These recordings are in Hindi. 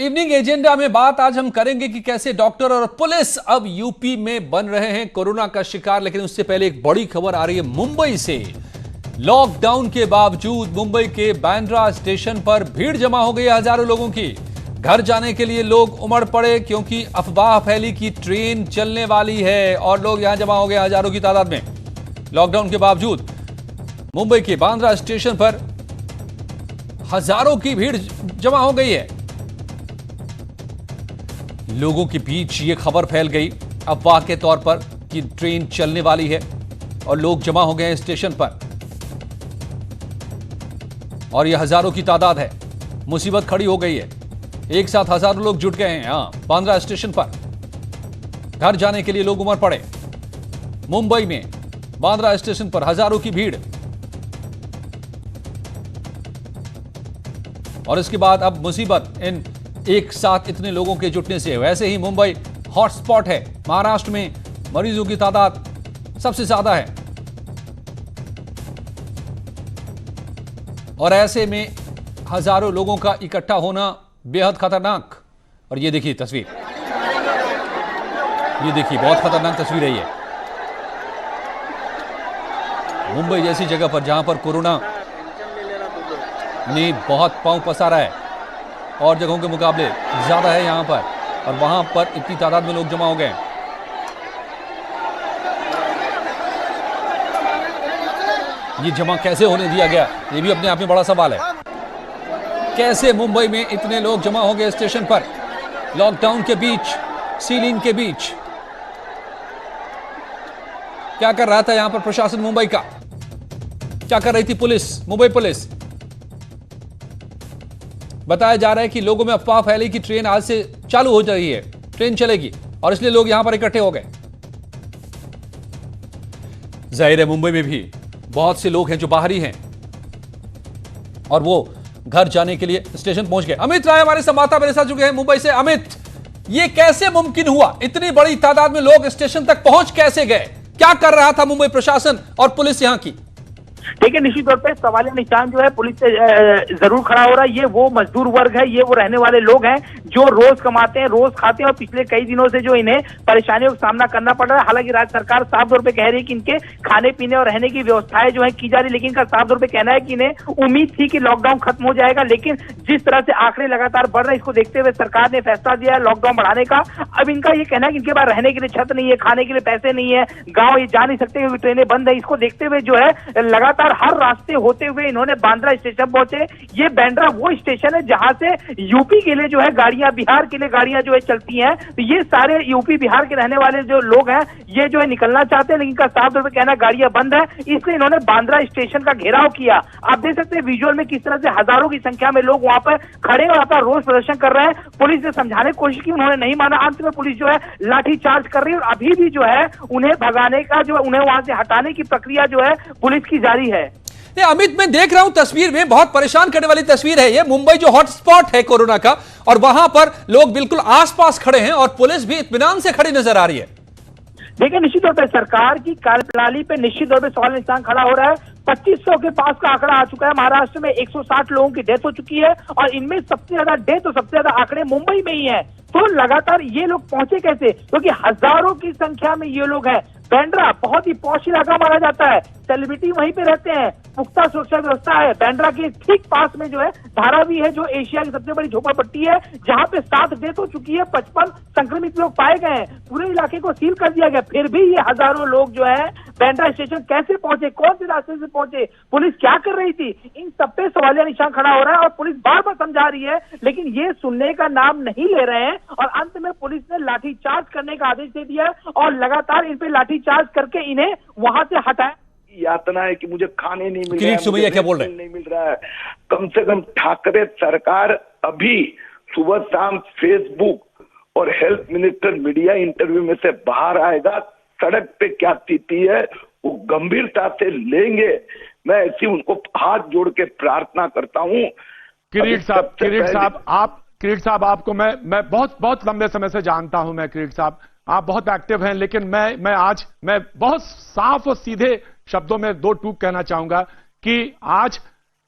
इवनिंग एजेंडा में बात आज हम करेंगे कि कैसे डॉक्टर और पुलिस अब यूपी में बन रहे हैं कोरोना का शिकार। लेकिन उससे पहले एक बड़ी खबर आ रही है मुंबई से। लॉकडाउन के बावजूद मुंबई के बांद्रा स्टेशन पर भीड़ जमा हो गई है हजारों लोगों की। घर जाने के लिए लोग उमड़ पड़े क्योंकि अफवाह फैली कि ट्रेन चलने वाली है और लोग यहां जमा हो गए हजारों की तादाद में। लॉकडाउन के बावजूद मुंबई के बांद्रा स्टेशन पर हजारों की भीड़ जमा हो गई है। लोगों के बीच यह खबर फैल गई अफवाह के तौर पर कि ट्रेन चलने वाली है और लोग जमा हो गए हैं स्टेशन पर और यह हजारों की तादाद है। मुसीबत खड़ी हो गई है, एक साथ हजारों लोग जुट गए हैं यहां बांद्रा स्टेशन पर। घर जाने के लिए लोग उमड़ पड़े। मुंबई में बांद्रा स्टेशन पर हजारों की भीड़ और इसके बाद अब मुसीबत इन एक साथ इतने लोगों के जुटने से। वैसे ही मुंबई हॉटस्पॉट है, महाराष्ट्र में मरीजों की तादाद सबसे ज्यादा है और ऐसे में हजारों लोगों का इकट्ठा होना बेहद खतरनाक। और ये देखिए तस्वीर, ये देखिए बहुत खतरनाक तस्वीर है ये। मुंबई जैसी जगह पर जहां पर कोरोना ने बहुत पांव पसारा है और जगहों के मुकाबले ज्यादा है यहां पर, और वहां पर इतनी तादाद में लोग जमा हो गए। ये जमा कैसे होने दिया गया, ये भी अपने आप में बड़ा सवाल है। कैसे मुंबई में इतने लोग जमा हो गए स्टेशन पर लॉकडाउन के बीच, सीलिंग के बीच? क्या कर रहा था यहां पर प्रशासन मुंबई का? क्या कर रही थी पुलिस, मुंबई पुलिस? बताया जा रहा है कि लोगों में अफवाह फैली कि ट्रेन आज से चालू हो रही है, ट्रेन चलेगी और इसलिए लोग यहां पर इकट्ठे हो गए। जाहिर है मुंबई में भी बहुत से लोग हैं जो बाहरी हैं और वो घर जाने के लिए स्टेशन पहुंच गए। अमित राय हमारे संवाददाता मेरे साथ जुड़े हैं मुंबई से। अमित, ये कैसे मुमकिन हुआ? इतनी बड़ी तादाद में लोग स्टेशन तक पहुंच कैसे गए? क्या कर रहा था मुंबई प्रशासन और पुलिस यहां की? देखिए, निश्चित तौर पे सवालिया निशान जो है पुलिस से जरूर खड़ा हो रहा है। ये वो मजदूर वर्ग है, ये वो रहने वाले लोग हैं जो रोज कमाते हैं, रोज खाते हैं और पिछले कई दिनों से जो इन्हें परेशानियों का सामना करना पड़ रहा है। हालांकि राज्य सरकार साफ तौर पे कह रही है कि इनके खाने पीने और रहने की व्यवस्थाएं जो है की जा रही, लेकिन इनका साफ तौर पे कहना है कि इन्हें उम्मीद थी कि लॉकडाउन खत्म हो जाएगा, लेकिन जिस तरह से आंकड़े लगातार बढ़ रहे हैं इसको देखते हुए सरकार ने फैसला दिया है लॉकडाउन बढ़ाने का। अब इनका ये कहना है कि इनके पास रहने के लिए छत नहीं है, खाने के लिए पैसे नहीं है, गाँव ये जा नहीं सकते क्योंकि ट्रेनें बंद है। इसको देखते हुए जो है लगातार हर रास्ते होते हुए इन्होंने बांद्रा स्टेशन पहुंचे। ये बांद्रा वो स्टेशन है जहां से यूपी के लिए जो है गाड़ियां, बिहार के लिए गाड़ियां जो है चलती हैं। तो ये सारे यूपी बिहार के रहने वाले जो लोग हैं ये जो है निकलना चाहते हैं, लेकिन का साफ तौर पर कहना गाड़ियां बंद है, इसलिए इन्होंने बांद्रा स्टेशन का घेराव किया। आप देख सकते हैं विजुअल में किस तरह से हजारों की संख्या में लोग वहां पर खड़े और अपना रोष प्रदर्शन कर रहे हैं। पुलिस ने समझाने की कोशिश की, उन्होंने नहीं माना। अंत में पुलिस जो है लाठीचार्ज कर रही है और अभी भी जो है उन्हें भगाने का, जो उन्हें वहां से हटाने की प्रक्रिया जो है पुलिस की जारी है। अमित, मैं देख रहा हूं तस्वीर में, बहुत परेशान करने वाली तस्वीर है ये। मुंबई जो हॉटस्पॉट है कोरोना का और वहां पर लोग बिल्कुल आसपास खड़े हैं और पुलिस भी इत्मीनान से खड़ी नजर आ रही है। देखिए, निश्चित तौर पर सरकार की कार्यप्रणाली पे निश्चित तौर पर सवाल निशान खड़ा हो रहा है। 2500 के पास का आंकड़ा आ चुका है। महाराष्ट्र में 160 लोगों की डेथ हो चुकी है और इनमें सबसे ज्यादा डेथ और सबसे ज्यादा आंकड़े मुंबई में ही है। तो लगातार ये लोग पहुंचे कैसे? क्योंकि हजारों की संख्या में ये लोग हैं। बांद्रा बहुत ही पॉश इलाका माना जाता है, सेलिब्रिटी वहीं पे रहते हैं, पुख्ता सुरक्षा व्यवस्था है। बांद्रा के ठीक पास में जो है धारावी है जो एशिया की सबसे बड़ी झोपड़पट्टी है, जहां पे 7 डेथ हो चुकी है, 55 संक्रमित लोग पाए गए हैं। पूरे इलाके को सील कर दिया गया, फिर भी ये हजारों लोग जो है बांद्रा स्टेशन कैसे पहुंचे, कौन से रास्ते से पहुंचे, पुलिस क्या कर रही थी? इन सब पे सवालिया निशान खड़ा हो रहा है और पुलिस बार बार समझा रही है लेकिन ये सुनने का नाम नहीं ले रहे हैं। और अंत में पुलिस ने लाठीचार्ज करने का आदेश दे दिया और लगातार इन पे लाठीचार्ज करके इन्हें वहां से हटाया। यातना है कि मुझे खाने नहीं मिल रहा है, सुमैया क्या बोल रहे हैं? नहीं मिल रहा है। कम से कम ठाकरे सरकार अभी सुबह शाम फेसबुक और हेल्थ मिनिस्टर मीडिया इंटरव्यू में से बाहर आएगा, सड़क पे क्या स्थिति है वो गंभीरता से लेंगे। मैं ऐसी उनको हाथ जोड़ के प्रार्थना करता हूँ। किरीट साहब, आपको मैं बहुत लंबे समय से जानता हूं। मैं किरीट साहब, आप बहुत एक्टिव हैं, लेकिन मैं बहुत साफ और सीधे शब्दों में 2 टूक कहना चाहूंगा कि आज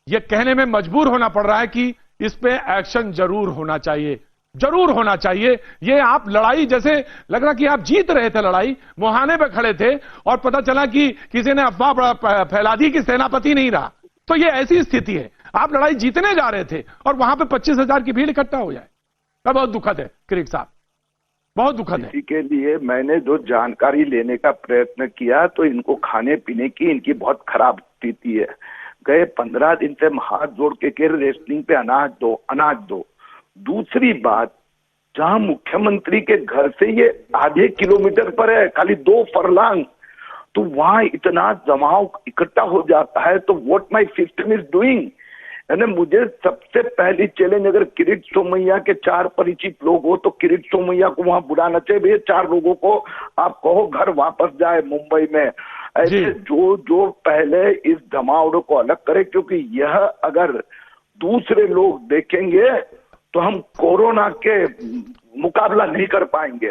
ये कहने में मजबूर होना पड़ रहा है कि इस पे एक्शन जरूर होना चाहिए। जरूर होना चाहिए। ये आप लड़ाई जैसे लग रहा कि आप जीत रहे थे, लड़ाई मुहाने पे खड़े थे और पता चला कि किसी ने अफवाह फैला दी कि सेनापति नहीं रहा। तो ये ऐसी स्थिति है, आप लड़ाई जीतने जा रहे थे और वहां पे 25,000 की भीड़ इकट्ठा हो जाए, तो बहुत दुखद है किरीट साहब, बहुत दुखद है। इसी के लिए मैंने जो जानकारी लेने का प्रयत्न किया तो इनको खाने पीने की इनकी बहुत खराब स्थिति है। गए 15 दिन से हाथ जोड़ के कह रहे रेस्लिंग पे अनाज दो, अनाज दो। दूसरी बात, जहां मुख्यमंत्री के घर से ये आधे किलोमीटर पर है, खाली 2 फरलांग, तो वहां इतना जमाव इकट्ठा हो जाता है। तो what my system is doing, यानी मुझे सबसे पहली चैलेंज, अगर किरीट सोमैया के 4 परिचित लोग हो तो किरीट सोमैया को वहां बुलाना चाहिए। भैया 4 लोगों को आप कहो घर वापस जाए मुंबई में। ऐसे जो पहले इस जमावड़ों को अलग करे, क्योंकि यह अगर दूसरे लोग देखेंगे तो हम कोरोना के मुकाबला नहीं कर पाएंगे।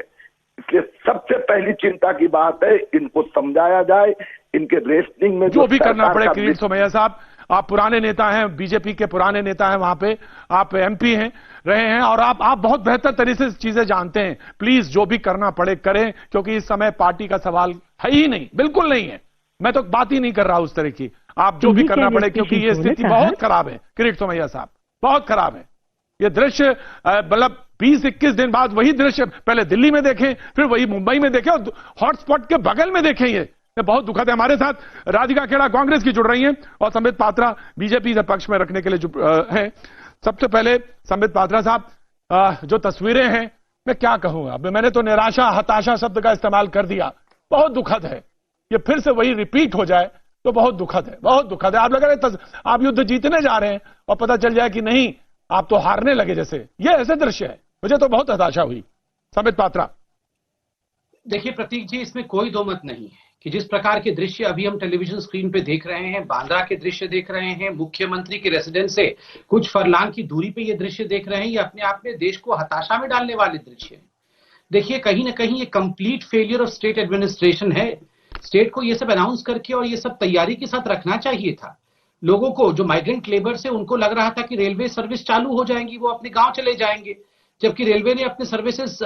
इसलिए सबसे पहली चिंता की बात है, इनको समझाया जाए, इनके रेस्लिंग में जो भी करना पड़े। किरीट सोमैया साहब, आप पुराने नेता हैं, बीजेपी के पुराने नेता हैं, वहां पे आप एमपी हैं, रहे हैं और आप बहुत बेहतर तरीके से चीजें जानते हैं। प्लीज जो भी करना पड़े करें, क्योंकि इस समय पार्टी का सवाल है ही नहीं, बिल्कुल नहीं है। मैं तो बात ही नहीं कर रहा उस तरह की। आप जो भी करना पड़े, क्योंकि ये स्थिति बहुत खराब है किरीट सोमैया साहब, बहुत खराब है। ये दृश्य मतलब 20-21 दिन बाद वही दृश्य पहले दिल्ली में देखें, फिर वही मुंबई में देखें और हॉटस्पॉट के बगल में देखें। ये बहुत दुखद है। हमारे साथ राधिका खेड़ा कांग्रेस की जुड़ रही हैं और संबित पात्रा बीजेपी के पक्ष में रखने के लिए हैं। सबसे पहले संबित पात्रा साहब, जो तस्वीरें हैं, मैं क्या कहूंगा, मैंने तो निराशा हताशा शब्द का इस्तेमाल कर दिया। बहुत दुखद है, ये फिर से वही रिपीट हो जाए तो बहुत दुखद है, बहुत दुखद है। आप लग रहे आप युद्ध जीतने जा रहे हैं और पता चल जाए कि नहीं, आप तो हारने लगे जैसे। ये ऐसे दृश्य है, मुझे तो बहुत हताशा हुई। संबित पात्रा, देखिए प्रतीक जी, इसमें कोई दो मत नहीं है कि जिस प्रकार के दृश्य अभी हम टेलीविजन स्क्रीन पे देख रहे हैं, बांद्रा के दृश्य देख रहे हैं, मुख्यमंत्री के रेसिडेंस से कुछ फरलांग की दूरी पे ये दृश्य देख रहे हैं, ये अपने आप में देश को हताशा में डालने वाले दृश्य हैं। देखिए कहीं ना कहीं ये complete failure of state administration है। स्टेट को ये सब अनाउंस करके और ये सब तैयारी के साथ रखना चाहिए था। लोगों को, जो माइग्रेंट लेबर से, उनको लग रहा था कि रेलवे सर्विस चालू हो जाएंगी, वो अपने गांव चले जाएंगे, जबकि रेलवे ने अपने सर्विसेज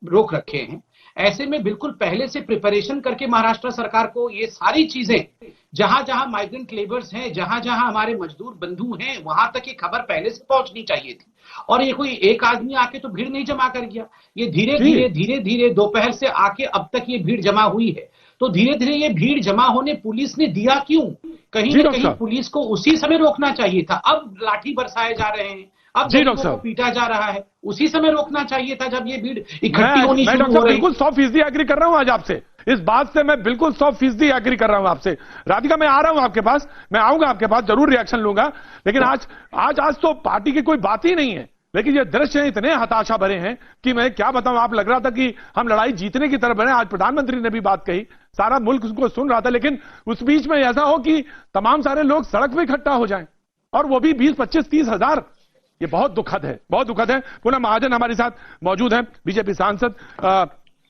रोक रखे हैं। ऐसे में बिल्कुल पहले से प्रिपरेशन करके महाराष्ट्र सरकार को ये सारी चीजें, जहां जहां माइग्रेंट लेबर्स हैं, जहां जहां हमारे मजदूर बंधु हैं, वहां तक ये खबर पहले से पहुंचनी चाहिए थी। और ये कोई एक आदमी आके तो भीड़ नहीं जमा कर गया, ये धीरे धीरे दोपहर से आके अब तक ये भीड़ जमा हुई है। तो धीरे धीरे ये भीड़ जमा होने पुलिस ने दिया क्यों? कहीं ना कहीं पुलिस को उसी समय रोकना चाहिए था। अब लाठी बरसाए जा रहे हैं, अब लोगों को पीटा जा रहा है, उसी समय रोकना चाहिए था जब ये भीड़ इकट्ठी होनी शुरू हो रही। बिल्कुल 100% एग्री कर रहा हूं आज आपसे, इस बात से मैं बिल्कुल 100% एग्री कर रहा हूं आपसे। राधिका, मैं आ रहा हूं आपके पास, मैं आऊंगा आपके पास, जरूर रिएक्शन लूंगा। लेकिन आज तो पार्टी की कोई बात ही नहीं है। लेकिन ये दृश्य इतने हताशा भरे हैं कि मैं क्या बताऊं। आप लग रहा था कि हम लड़ाई जीतने की तरफ बढ़े। आज प्रधानमंत्री ने भी बात कही, सारा मुल्क उसको सुन रहा था, लेकिन उस बीच में ऐसा हो कि तमाम सारे लोग सड़क पे इकट्ठा हो जाएं, और वो भी 20, 25, 30 हजार। ये बहुत दुखद है, बहुत दुखद है। पूनम महाजन हमारे साथ मौजूद हैं, बीजेपी सांसद।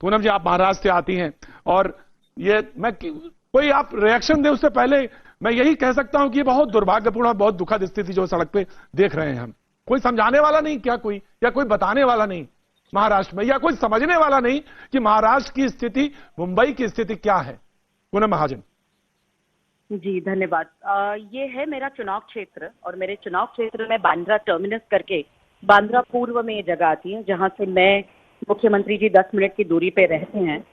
पूनम जी, आप महाराष्ट्र से आती हैं और ये कोई आप रिएक्शन दे उससे पहले मैं यही कह सकता हूं कि ये बहुत दुर्भाग्यपूर्ण और बहुत दुखद स्थिति जो सड़क पे देख रहे हैं हम। कोई समझाने वाला नहीं क्या, कोई या कोई बताने वाला नहीं महाराष्ट्र में, या कोई समझने वाला नहीं कि महाराष्ट्र की स्थिति, मुंबई की स्थिति क्या है। पूनम महाजन जी, धन्यवाद। ये है मेरा चुनाव क्षेत्र, और मेरे चुनाव क्षेत्र में बांद्रा टर्मिनस करके बांद्रा पूर्व में ये जगह आती है, जहां से मैं, मुख्यमंत्री जी 10 मिनट की दूरी पे रहते हैं।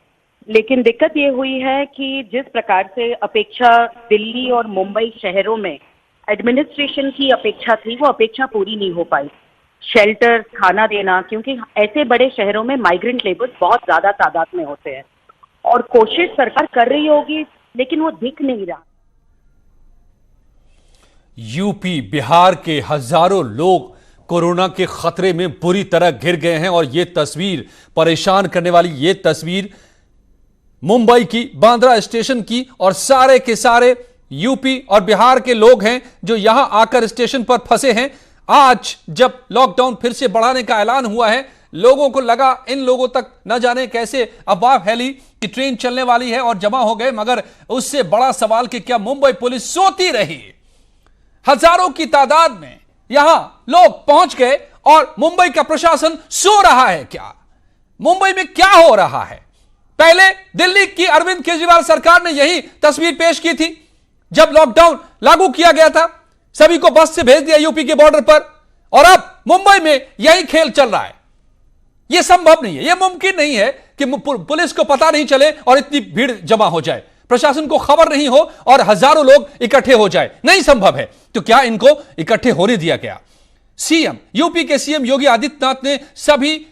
लेकिन दिक्कत ये हुई है कि जिस प्रकार से अपेक्षा दिल्ली और मुंबई शहरों में एडमिनिस्ट्रेशन की अपेक्षा थी, वो अपेक्षा पूरी नहीं हो पाई। शेल्टर, खाना देना, क्योंकि ऐसे बड़े शहरों में माइग्रेंट लेबर बहुत ज्यादा तादाद में होते हैं, और कोशिश सरकार कर रही होगी लेकिन वो दिख नहीं रहा। यूपी, बिहार के हजारों लोग कोरोना के खतरे में बुरी तरह घिर गए हैं, और यह तस्वीर, परेशान करने वाली यह तस्वीर मुंबई की, बांद्रा स्टेशन की, और सारे के सारे यूपी और बिहार के लोग हैं जो यहां आकर स्टेशन पर फंसे हैं। आज जब लॉकडाउन फिर से बढ़ाने का ऐलान हुआ है, लोगों को लगा इन लोगों तक न जाने कैसे अफवाह फैली कि ट्रेन चलने वाली है और जमा हो गए, मगर उससे बड़ा सवाल कि क्या मुंबई पुलिस सोती रही? हजारों की तादाद में यहां लोग पहुंच गए और मुंबई का प्रशासन सो रहा है क्या? मुंबई में क्या हो रहा है? पहले दिल्ली की अरविंद केजरीवाल सरकार ने यही तस्वीर पेश की थी जब लॉकडाउन लागू किया गया था, सभी को बस से भेज दिया यूपी के बॉर्डर पर, और अब मुंबई में यही खेल चल रहा है। यह संभव नहीं है, यह मुमकिन नहीं है कि पुलिस को पता नहीं चले और इतनी भीड़ जमा हो जाए, प्रशासन को खबर नहीं हो और हजारों लोग इकट्ठे हो जाए। नहीं संभव है। तो क्या इनको इकट्ठे होने दिया गया? यूपी के सीएम योगी आदित्यनाथ ने सभी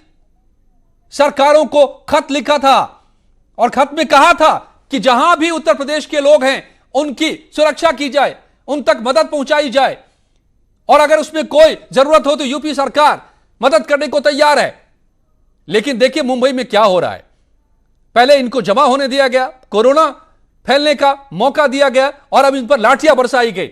सरकारों को खत लिखा था और खत में कहा था कि जहां भी उत्तर प्रदेश के लोग हैं उनकी सुरक्षा की जाए, उन तक मदद पहुंचाई जाए, और अगर उसमें कोई जरूरत हो तो यूपी सरकार मदद करने को तैयार है। लेकिन देखिए मुंबई में क्या हो रहा है। पहले इनको जमा होने दिया गया, कोरोना फैलने का मौका दिया गया, और अब इन पर लाठियां बरसाई गई।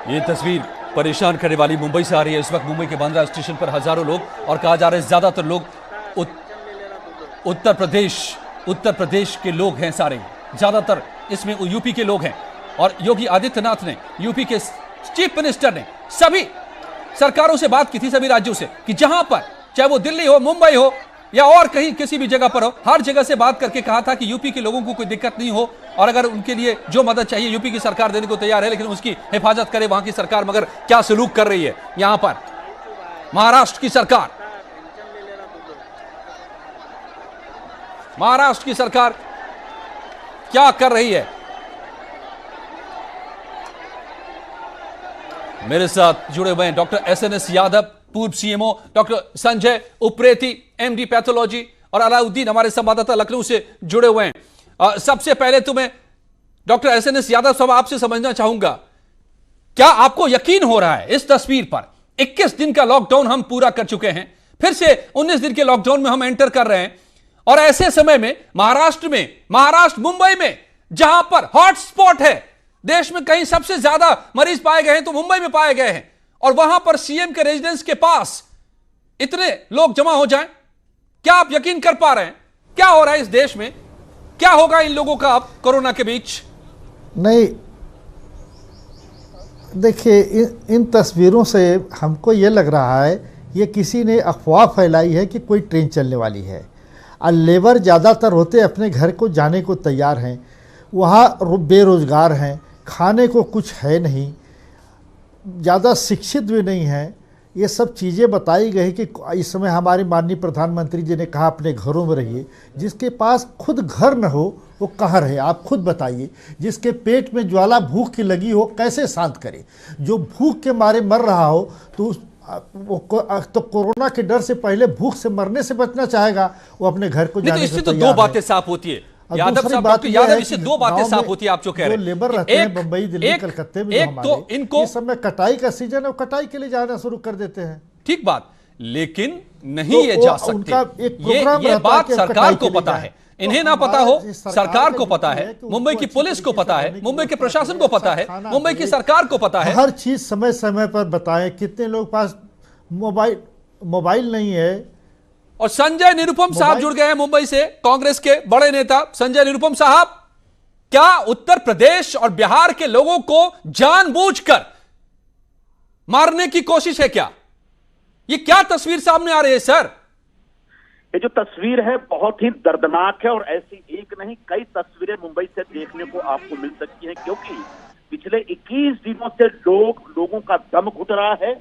ये तस्वीर परेशान करने वाली मुंबई से आ रही है। इस वक्त मुंबई के बांद्रा स्टेशन पर हजारों लोग, और कहा जा रहा है ज्यादातर लोग उत्तर प्रदेश के लोग हैं सारे, ज्यादातर इसमें यूपी के लोग हैं। और योगी आदित्यनाथ ने, यूपी के चीफ मिनिस्टर ने सभी सरकारों से बात की थी, सभी राज्यों से, कि जहां पर चाहे वो दिल्ली हो, मुंबई हो या और कहीं किसी भी जगह पर हो, हर जगह से बात करके कहा था कि यूपी के लोगों को कोई दिक्कत नहीं हो, और अगर उनके लिए जो मदद चाहिए यूपी की सरकार देने को तैयार है, लेकिन उसकी हिफाजत करे वहां की सरकार। मगर क्या सलूक कर रही है यहां पर महाराष्ट्र की सरकार? महाराष्ट्र की सरकार क्या कर रही है? मेरे साथ जुड़े हुए हैं डॉक्टर एसएनएस यादव, पूर्व CMO, doctor Sanjay Upreti, MD pathology, और अलाउद्दीन हमारे संवाददाता लखनऊ से जुड़े हुए हैं। सबसे पहले तो मैं डॉक्टर एसएनएस यादव साहब आपसे समझना चाहूंगा, क्या आपको यकीन हो रहा है इस तस्वीर पर? 21 दिन का लॉकडाउन हम पूरा कर चुके हैं, फिर से 19 दिन के लॉकडाउन में हम एंटर कर रहे हैं, और ऐसे समय में महाराष्ट्र मुंबई में, जहां पर हॉटस्पॉट है, देश में कहीं सबसे ज्यादा मरीज पाए गए हैं तो मुंबई में पाए गए हैं, और वहां पर सीएम के रेजिडेंस के पास इतने लोग जमा हो जाएं, क्या आप यकीन कर पा रहे हैं क्या हो रहा है इस देश में? क्या होगा इन लोगों का अब कोरोना के बीच? नहीं, देखिए इन तस्वीरों से हमको ये लग रहा है ये किसी ने अफवाह फैलाई है कि कोई ट्रेन चलने वाली है, और लेबर ज़्यादातर होते अपने घर को जाने को तैयार हैं, वहाँ बेरोज़गार हैं, खाने को कुछ है नहीं, ज़्यादा शिक्षित भी नहीं है। ये सब चीज़ें बताई गई कि इस समय हमारे माननीय प्रधानमंत्री जी ने कहा अपने घरों में रहिए। जिसके पास खुद घर न हो वो कहाँ रहे, आप खुद बताइए। जिसके पेट में ज्वाला भूख की लगी हो कैसे शांत करे? जो भूख के मारे मर रहा हो तो कोरोना के डर से पहले भूख से मरने से बचना चाहेगा, वो अपने घर को जाने से तो दो बातें साफ होती है यादव साहब, डॉक्टर यादव, इससे दो बातें साफ होती है आप जो कह रहे हैं। लेबर रहते हैं बंबई, दिल्ली, कलकत्ते में, एक तो इनको इस समय कटाई का सीजन है, कटाई के लिए जाना शुरू कर देते हैं। ठीक बात, लेकिन नहीं ये जा सकते। ये बात सरकार को पता है, इन्हें ना पता हो, सरकार को पता है, मुंबई की पुलिस को पता है, मुंबई के प्रशासन को पता है, मुंबई की सरकार को पता है। हर चीज समय समय पर बताएं। कितने लोग पास मोबाइल नहीं है। और संजय निरुपम साहब जुड़ गए हैं मुंबई से, कांग्रेस के बड़े नेता संजय निरुपम साहब, क्या उत्तर प्रदेश और बिहार के लोगों को जानबूझकर मारने की कोशिश है क्या? ये क्या तस्वीर सामने आ रही है सर? ये जो तस्वीर है बहुत ही दर्दनाक है, और ऐसी एक नहीं कई तस्वीरें मुंबई से देखने को आपको मिल सकती हैं, क्योंकि पिछले 21 दिनों से लोगों का दम घुट रहा है।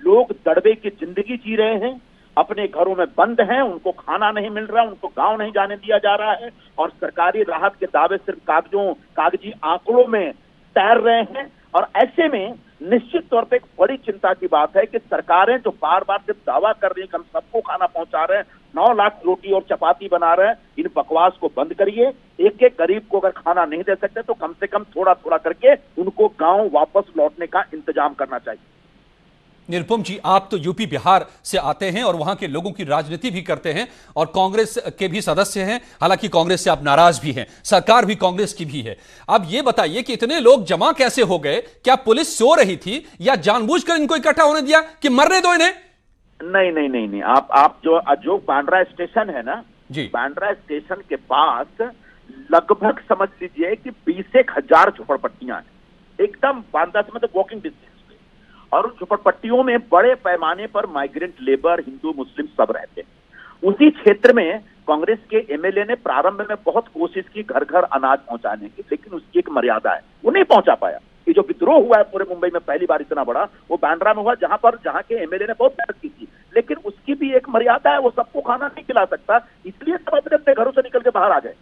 लोग दड़बे की जिंदगी जी रहे हैं, अपने घरों में बंद हैं, उनको खाना नहीं मिल रहा, उनको गांव नहीं जाने दिया जा रहा है, और सरकारी राहत के दावे सिर्फ कागजी आंकड़ों में तैर रहे हैं। और ऐसे में निश्चित तौर पे एक बड़ी चिंता की बात है कि सरकारें जो बार बार सिर्फ दावा कर रही है कि हम सबको खाना पहुंचा रहे हैं, 9 लाख रोटी और चपाती बना रहे हैं, इन बकवास को बंद करिए। एक एक गरीब को अगर खाना नहीं दे सकते तो कम से कम थोड़ा थोड़ा करके उनको गांव वापस लौटने का इंतजाम करना चाहिए। निरुपम जी, आप तो यूपी बिहार से आते हैं और वहां के लोगों की राजनीति भी करते हैं और कांग्रेस के भी सदस्य हैं। हालांकि कांग्रेस से आप नाराज भी हैं, सरकार भी कांग्रेस की भी है। अब ये बताइए कि इतने लोग जमा कैसे हो गए? क्या पुलिस सो रही थी या जानबूझकर इनको इकट्ठा होने दिया कि मरने दो इन्हें? नहीं नहीं नहीं नहीं, आप जो बांद्रा स्टेशन है ना जी, बांद्रा स्टेशन के पास लगभग समझ लीजिए कि 20,000 झोपड़पट्टियां हैं, एकदम बांद्रा से मतलब वॉकिंग डिस्टेंस पे। और उन झोपड़पट्टियों में बड़े पैमाने पर माइग्रेंट लेबर, हिंदू मुस्लिम सब रहते हैं। उसी क्षेत्र में कांग्रेस के एमएलए ने प्रारंभ में बहुत कोशिश की घर घर अनाज पहुंचाने की, लेकिन उसकी एक मर्यादा है, वो नहीं पहुंचा पाया। ये जो विद्रोह हुआ है पूरे मुंबई में पहली बार इतना बड़ा, वो बांद्रा में हुआ, जहां के एमएलए ने बहुत मेहनत की थी, लेकिन उसकी भी एक मर्यादा है, वो सबको खाना नहीं खिला सकता, इसलिए सब अपने अपने घरों से निकल के बाहर आ गए।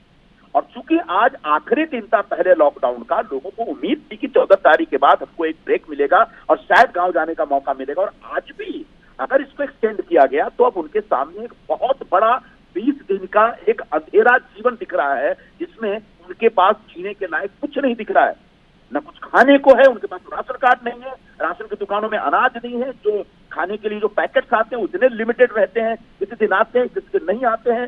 और चूंकि आज आखिरी दिन था पहले लॉकडाउन का, लोगों को उम्मीद थी कि 14 तारीख के बाद हमको एक ब्रेक मिलेगा और शायद गांव जाने का मौका मिलेगा। और आज भी अगर इसको एक्सटेंड किया गया तो अब उनके सामने एक बहुत बड़ा 20 दिन का एक अंधेरा जीवन दिख रहा है, जिसमें उनके पास जीने के लायक कुछ नहीं दिख रहा है, न कुछ खाने को है, उनके पास राशन कार्ड नहीं है, राशन की दुकानों में अनाज नहीं है, जो खाने के लिए जो पैकेट्स आते हैं उतने लिमिटेड रहते हैं, किसी दिन आते हैं किसी दिन नहीं आते हैं।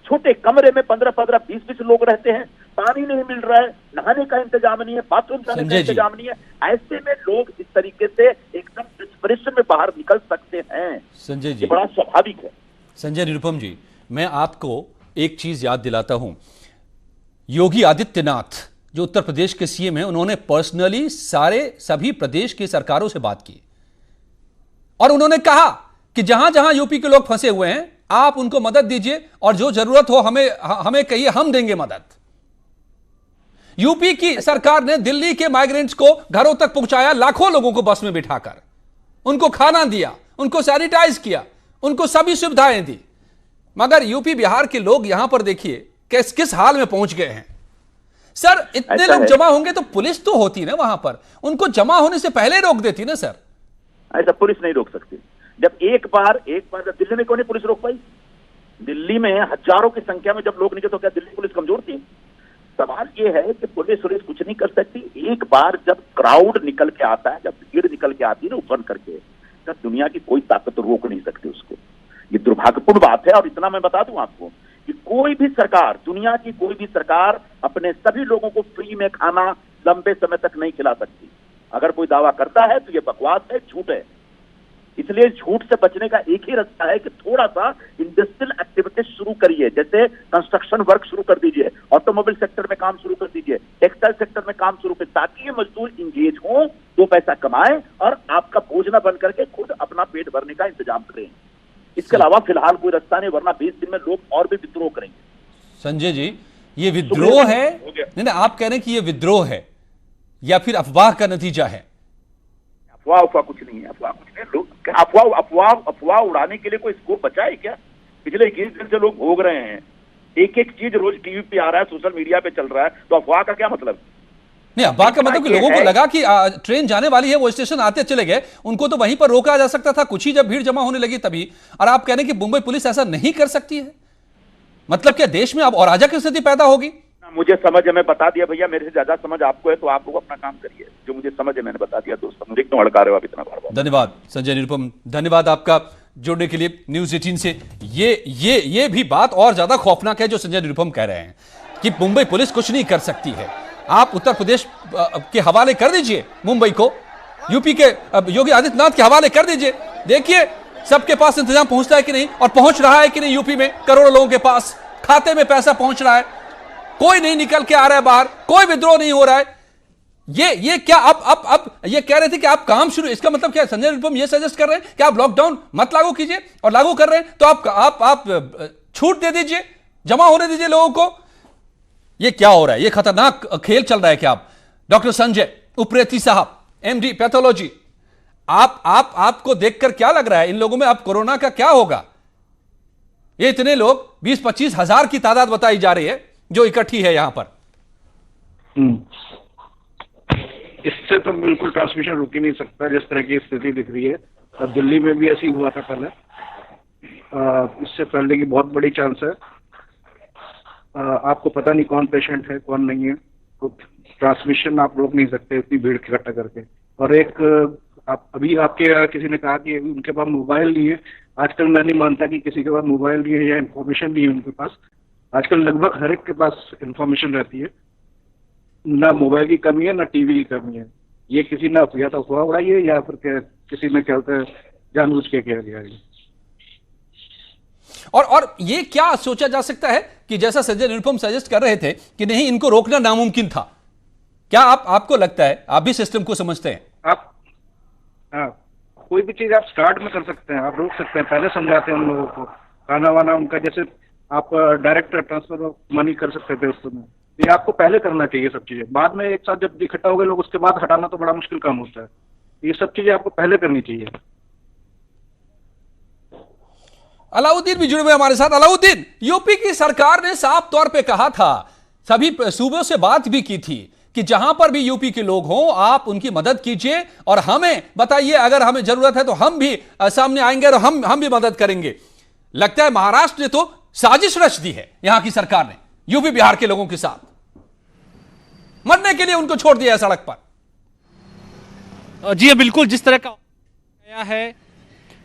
छोटे कमरे में 15-15, 20-20 लोग रहते हैं, पानी नहीं मिल रहा है, नहाने का इंतजाम नहीं है, बाथरूम जाने का इंतजाम नहीं है। ऐसे में लोग इस तरीके से एकदम डिस्परेशन में बाहर निकल सकते हैं। संजय जी, बड़ा स्वाभाविक है। संजय निरुपम जी, मैं आपको एक चीज याद दिलाता हूं। योगी आदित्यनाथ जो उत्तर प्रदेश के सीएम हैं, उन्होंने पर्सनली सभी प्रदेश की सरकारों से बात की और उन्होंने कहा कि जहां जहां यूपी के लोग फंसे हुए हैं आप उनको मदद दीजिए और जो जरूरत हो हमें कहिए, हम देंगे मदद। यूपी की सरकार ने दिल्ली के माइग्रेंट्स को घरों तक पहुंचाया, लाखों लोगों को बस में बिठाकर उनको खाना दिया, उनको सैनिटाइज किया, उनको सभी सुविधाएं दी। मगर यूपी बिहार के लोग यहां पर देखिए किस हाल में पहुंच गए हैं। सर, इतने लोग जमा होंगे तो पुलिस तो होती ना वहां पर, उनको जमा होने से पहले रोक देती ना सर। ऐसा पुलिस नहीं रोक सकती। जब एक बार जब दिल्ली में क्यों नहीं पुलिस रोक पाई? दिल्ली में हजारों की संख्या में जब लोग निकले तो क्या दिल्ली पुलिस कमजोर थी? सवाल ये है कि पुलिस कुछ नहीं कर सकती। एक बार जब क्राउड निकल के आता है, जब भीड़ निकल के आती है ना उफन करके, तब दुनिया की कोई ताकत रोक नहीं सकती उसको। ये दुर्भाग्यपूर्ण बात है। और इतना मैं बता दूं आपको कि कोई भी सरकार, दुनिया की कोई भी सरकार अपने सभी लोगों को फ्री में खाना लंबे समय तक नहीं खिला सकती। अगर कोई दावा करता है तो ये बकवास है, झूठ है। इसलिए झूठ से बचने का एक ही रास्ता है कि थोड़ा सा इंडस्ट्रियल एक्टिविटीज शुरू करिए, जैसे कंस्ट्रक्शन वर्क शुरू कर दीजिए, ऑटोमोबाइल सेक्टर में काम शुरू कर दीजिए, टेक्सटाइल सेक्टर में काम शुरू करिए, ताकि ये मजदूर इंगेज हो, 2 पैसा कमाए और आपका बोझ न बन करके खुद अपना पेट भरने का इंतजाम करें। इसके अलावा फिलहाल कोई रास्ता नहीं, वरना 20 दिन में लोग और भी विद्रोह करेंगे। संजय जी, ये विद्रोह है? नहीं, आप कह रहे हैं कि ये विद्रोह है या फिर अफवाह का नतीजा है? अफवाह कुछ नहीं है, अफवाह कुछ नहीं। लोग अफवाह उड़ाने के लिए कोई स्कोप बचा है क्या? पिछले 21 दिन से लोग भोग रहे हैं, एक एक चीज रोज टीवी पे आ रहा है, सोशल मीडिया पे चल रहा है, तो अफवाह का क्या मतलब? नहीं, अफवाह का मतलब कि लोगों को लगा कि ट्रेन जाने वाली है, वो स्टेशन आते चले गए, उनको तो वहीं पर रोका जा सकता था, कुछ ही जब भीड़ जमा होने लगी तभी। और आप कह रहे हैं कि मुंबई पुलिस ऐसा नहीं कर सकती है? मतलब क्या देश में अब अराजक की स्थिति पैदा होगी? मुझे समझ है, मैं बता दिया भैया, मेरे से ज्यादा समझ आपको है, तो आप लोग अपना काम करिए। जो मुझे समझ है मैंने बता दिया दोस्तों, मुझे क्यों हड़का रहे हो आप इतना बार? धन्यवाद संजय निरुपम, धन्यवाद आपका जुड़ने के लिए न्यूज 18 से। ये भी बात और ज्यादा खौफनाक है जो संजय निरुपम कह रहे हैं कि मुंबई पुलिस कुछ नहीं कर सकती है। आप उत्तर प्रदेश के हवाले कर दीजिए मुंबई को, यूपी के योगी आदित्यनाथ के हवाले कर दीजिए, देखिए सबके पास इंतजाम पहुंचता है कि नहीं और पहुंच रहा है कि नहीं। यूपी में करोड़ों लोगों के पास खाते में पैसा पहुंच रहा है, कोई नहीं निकल के आ रहा है बाहर, कोई विद्रोह नहीं हो रहा है। ये क्या अब ये कह रहे थे कि आप काम शुरू, इसका मतलब क्या? संजय निरुपम ये सजेस्ट कर रहे हैं कि आप लॉकडाउन मत लागू कीजिए, और लागू कर रहे हैं तो आप छूट दे दीजिए, जमा होने दीजिए लोगों को। ये क्या हो रहा है? ये खतरनाक खेल चल रहा है क्या? आप डॉक्टर संजय उप्रेती साहब, MD पैथोलॉजी, आपको देखकर क्या लग रहा है इन लोगों में अब कोरोना का क्या होगा? ये इतने लोग 20-25 हजार की तादाद बताई जा रही है जो इकट्ठी है यहां पर। इससे तो बिल्कुल ट्रांसमिशन रुक ही नहीं सकता जिस तरह की स्थिति दिख रही है। अब दिल्ली में भी ऐसे ही हुआ था पहले, इससे फैलने की बहुत बड़ी चांस है। आपको पता नहीं कौन पेशेंट है कौन नहीं है, तो ट्रांसमिशन आप रोक नहीं सकते इतनी भीड़ इकट्ठा करके। और एक आप अभी आपके किसी ने कहा कि उनके पास मोबाइल नहीं है। आजकल मैं नहीं मानता कि किसी के पास मोबाइल नहीं है या इन्फॉर्मेशन नहीं है उनके पास। आजकल लगभग हर एक के पास इन्फॉर्मेशन रहती है। ना मोबाइल की कमी है, ना टीवी की कमी है। ये किसी ने या तो अफवाह उड़ाई है या फिर किसी ने क्या होता है जानबूझ के कह दिया है। और ये क्या सोचा जा सकता है कि जैसा संजय निरुपम सजेस्ट कर रहे थे कि नहीं, इनको रोकना नामुमकिन था। क्या आपको लगता है, आप भी सिस्टम को समझते हैं? आप कोई भी चीज आप स्टार्ट में कर सकते हैं, आप रोक सकते हैं, पहले समझाते हैं उन लोगों को। खाना वाना उनका जैसे आप डायरेक्ट ट्रांसफर ऑफ मनी कर सकते थे उस समय, ये आपको पहले करना चाहिए सब चीजें। बाद में एक साथ जब इकट्ठा हो गए लोग, उसके बाद हटाना तो बड़ा मुश्किल काम होता है। ये सब चीजें आपको पहले करनी चाहिए। अलाउद्दीन भी जुड़े हुए हमारे साथ। अलाउद्दीन, यूपी की सरकार ने साफ तौर पे कहा था, सभी सूबों से बात भी की थी कि जहां पर भी यूपी के लोग हों आप उनकी मदद कीजिए और हमें बताइए, अगर हमें जरूरत है तो हम भी सामने आएंगे और हम भी मदद करेंगे। लगता है महाराष्ट्र ने तो साजिश रच दी है यहां की सरकार ने यूपी बिहार के लोगों के साथ, मरने के लिए उनको छोड़ दिया है सड़क पर। जी हाँ, बिल्कुल जिस तरह का आया है,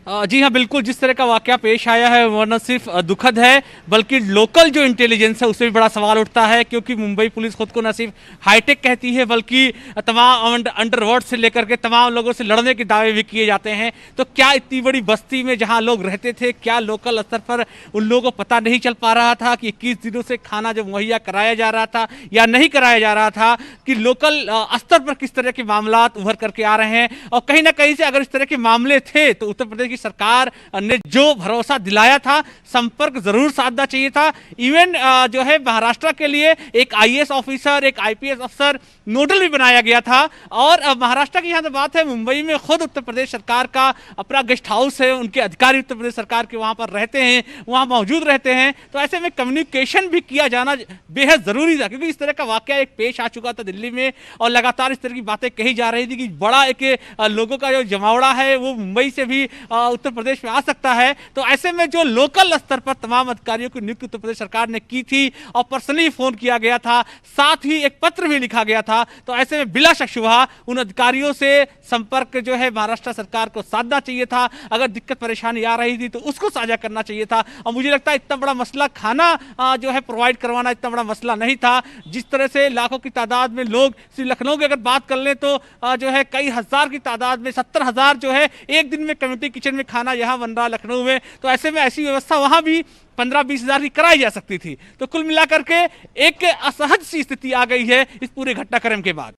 जी हाँ बिल्कुल जिस तरह का वाकया पेश आया है वह न सिर्फ दुखद है बल्कि लोकल जो इंटेलिजेंस है उससे भी बड़ा सवाल उठता है, क्योंकि मुंबई पुलिस खुद को न सिर्फ हाईटेक कहती है बल्कि तमाम अंडरवर्ल्ड से लेकर के तमाम लोगों से लड़ने के दावे भी किए जाते हैं। तो क्या इतनी बड़ी बस्ती में जहां लोग रहते थे, क्या लोकल स्तर पर उन लोगों को पता नहीं चल पा रहा था कि 21 दिनों से खाना जो मुहैया कराया जा रहा था या नहीं कराया जा रहा था, कि लोकल स्तर पर किस तरह के मामला उभर करके आ रहे हैं। और कहीं ना कहीं से अगर इस तरह के मामले थे तो उत्तर प्रदेश की सरकार ने जो भरोसा दिलाया था, संपर्क जरूर साधना चाहिए था। इवन जो है महाराष्ट्र के लिए एक आईएएस ऑफिसर, एक आईपीएस अफसर नोडल भी बनाया गया था। और महाराष्ट्र की यहां बात है, मुंबई में खुद उत्तर प्रदेश सरकार का अपना गेस्ट हाउस है, उनके अधिकारी उत्तर प्रदेश सरकार के वहां पर रहते हैं, वहां मौजूद रहते हैं। तो ऐसे में कम्युनिकेशन भी किया जाना बेहद जरूरी था, क्योंकि इस तरह का वाकया एक पेश आ चुका था दिल्ली में और लगातार इस तरह की बातें कही जा रही थी कि बड़ा एक लोगों का जो जमावड़ा है वो मुंबई से भी उत्तर प्रदेश में आ सकता है। तो ऐसे में जो लोकल स्तर पर तमाम अधिकारियों की नियुक्ति उत्तर प्रदेश सरकार ने की थी और पर्सनली फोन किया गया था, साथ ही एक पत्र भी लिखा गया था। तो ऐसे में बिला शक शुबा उन अधिकारियों से संपर्क जो है महाराष्ट्र सरकार को साधना चाहिए था। अगर दिक्कत परेशानी आ रही थी तो उसको साझा करना चाहिए था। और मुझे लगता है इतना बड़ा मसला खाना जो है प्रोवाइड करवाना इतना बड़ा मसला नहीं था। जिस तरह से लाखों की तादाद में लोग, सिर्फ लखनऊ की अगर बात कर लें तो जो है कई हजार की तादाद में 70,000 जो है एक दिन में कम्युनिटी किचन में खाना यहां बन रहा लखनऊ में। तो ऐसे में ऐसी व्यवस्था वहां भी 15-20 हजार की कराई जा सकती थी। तो कुल मिलाकर के एक असहज सी स्थिति आ गई है इस पूरे घटनाक्रम के बाद।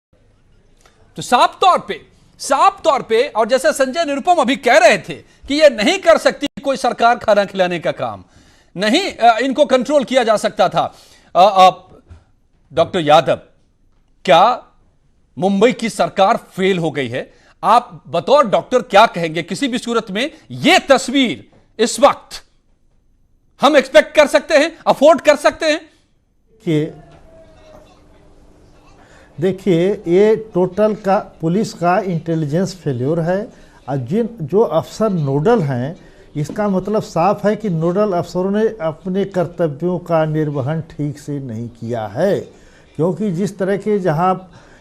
तो साफ तौर पे और जैसा संजय निरुपम अभी कह रहे थे कि ये नहीं कर सकती कोई सरकार खाना खिलाने का काम, नहीं इनको कंट्रोल किया जा सकता था। डॉक्टर यादव, क्या मुंबई की सरकार फेल हो गई है? आप बतौर डॉक्टर क्या कहेंगे? किसी भी सूरत में यह तस्वीर इस वक्त हम एक्सपेक्ट कर सकते हैं, अफोर्ड कर सकते हैं? देखिए ये टोटल का पुलिस का इंटेलिजेंस फेल्योर है। और जो अफसर नोडल हैं, इसका मतलब साफ है कि नोडल अफसरों ने अपने कर्तव्यों का निर्वहन ठीक से नहीं किया है। क्योंकि जिस तरह के जहां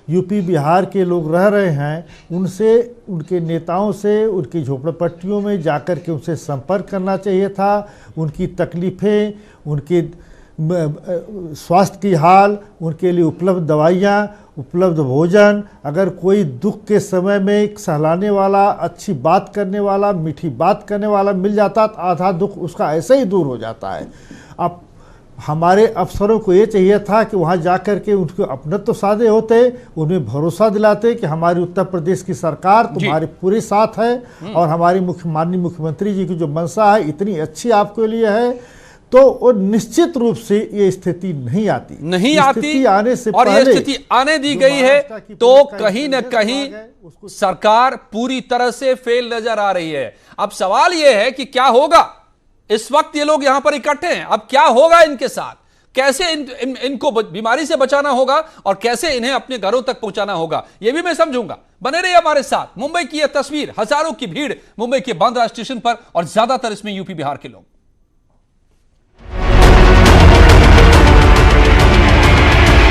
यूपी बिहार के लोग रह रहे हैं, उनसे, उनके नेताओं से, उनकी झोपड़पट्टियों में जाकर के उनसे संपर्क करना चाहिए था। उनकी तकलीफ़ें, उनके स्वास्थ्य की हाल, उनके लिए उपलब्ध दवाइयाँ, उपलब्ध भोजन, अगर कोई दुख के समय में एक सहलाने वाला, अच्छी बात करने वाला, मीठी बात करने वाला मिल जाता तो आधा दुख उसका ऐसे ही दूर हो जाता है। अब हमारे अफसरों को ये चाहिए था कि वहाँ जाकर के उनको अपने तो सादे होते, उन्हें भरोसा दिलाते कि हमारी उत्तर प्रदेश की सरकार तुम्हारे पूरे साथ है और हमारी माननीय मुख्यमंत्री जी की जो मंशा है इतनी अच्छी आपके लिए है। तो वो निश्चित रूप से ये स्थिति नहीं आती आने से और ये स्थिति आने दी गई है तो कहीं न कहीं सरकार पूरी तरह से फेल नजर आ रही है। अब सवाल यह है कि क्या होगा? इस वक्त ये लोग यहां पर इकट्ठे हैं, अब क्या होगा इनके साथ? कैसे इनको बीमारी से बचाना होगा और कैसे इन्हें अपने घरों तक पहुंचाना होगा, यह भी मैं समझूंगा। बने रहिए हमारे साथ। मुंबई की यह तस्वीर, हजारों की भीड़ मुंबई के बांद्रा स्टेशन पर और ज्यादातर इसमें यूपी बिहार के लोग।